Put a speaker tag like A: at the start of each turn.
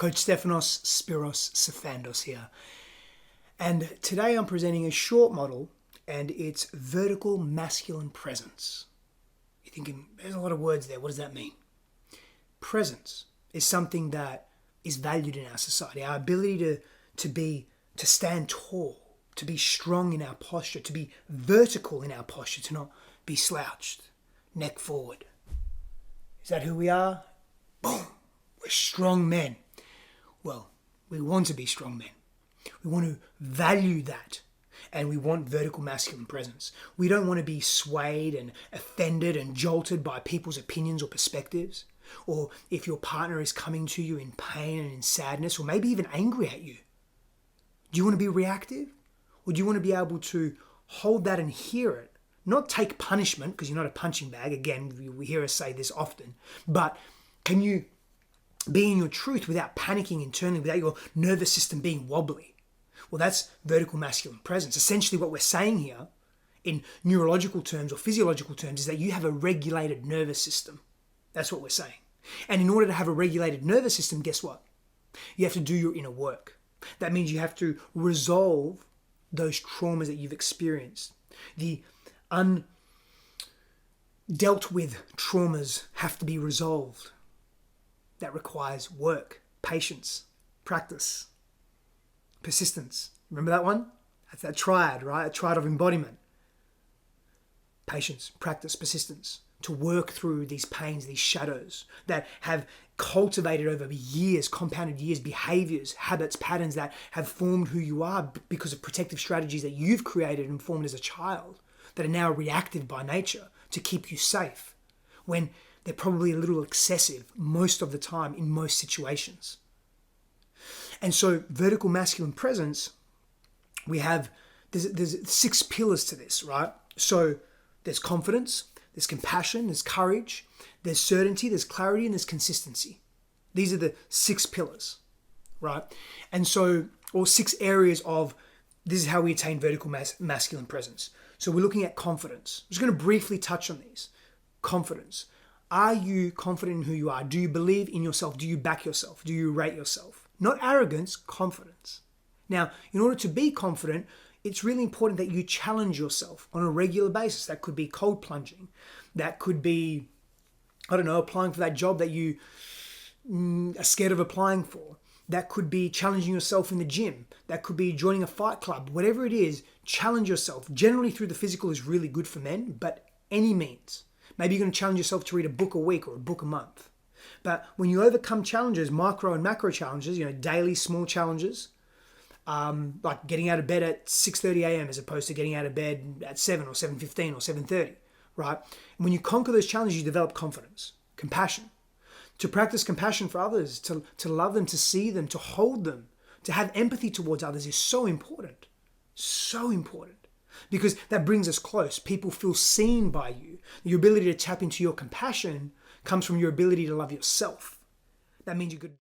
A: Coach Stefanos Spiros Sifandos here. And today I'm presenting a short model, and it's vertical masculine presence. You're thinking, there's a lot of words there. What does that mean? Presence is something that is valued in our society. Our ability to stand tall, to be strong in our posture, to be vertical in our posture, to not be slouched, neck forward. Is that who we are? Boom! We're strong men. Well, we want to be strong men. We want to value that. And we want vertical masculine presence. We don't want to be swayed and offended and jolted by people's opinions or perspectives. Or if your partner is coming to you in pain and in sadness, or maybe even angry at you. Do you want to be reactive? Or do you want to be able to hold that and hear it? Not take punishment, because you're not a punching bag. Again, we hear us say this often. But can you be in your truth without panicking internally, without your nervous system being wobbly? Well, that's vertical masculine presence. Essentially what we're saying here in neurological terms or physiological terms is that you have a regulated nervous system. That's what we're saying. And in order to have a regulated nervous system, guess what? You have to do your inner work. That means you have to resolve those traumas that you've experienced. The undealt with traumas have to be resolved. That requires work, patience, practice, persistence. Remember that one? That's that triad, right? A triad of embodiment. Patience, practice, persistence. To work through these pains, these shadows that have cultivated over years, compounded years, behaviors, habits, patterns that have formed who you are because of protective strategies that you've created and formed as a child that are now reactive by nature to keep you safe when they're probably a little excessive most of the time in most situations. And so vertical masculine presence, there's 6 pillars to this, right? So there's confidence, there's compassion, there's courage, there's certainty, there's clarity, and there's consistency. These are the 6 pillars, right? And so, or 6 areas of, this is how we attain vertical masculine presence. So we're looking at confidence. I'm just going to briefly touch on these. Confidence. Are you confident in who you are? Do you believe in yourself? Do you back yourself? Do you rate yourself? Not arrogance, confidence. Now, in order to be confident, it's really important that you challenge yourself on a regular basis. That could be cold plunging. That could be, applying for that job that you are scared of applying for. That could be challenging yourself in the gym. That could be joining a fight club. Whatever it is, challenge yourself. Generally through the physical is really good for men, but any means. Maybe you're going to challenge yourself to read a book a week or a book a month. But when you overcome challenges, micro and macro challenges, daily small challenges, like getting out of bed at 6:30 a.m. as opposed to getting out of bed at 7 or 7:15 or 7:30, right? And when you conquer those challenges, you develop confidence, compassion. To practice compassion for others, to love them, to see them, to hold them, to have empathy towards others is so important. So important. Because that brings us close. People feel seen by you. Your ability to tap into your compassion comes from your ability to love yourself. That means you could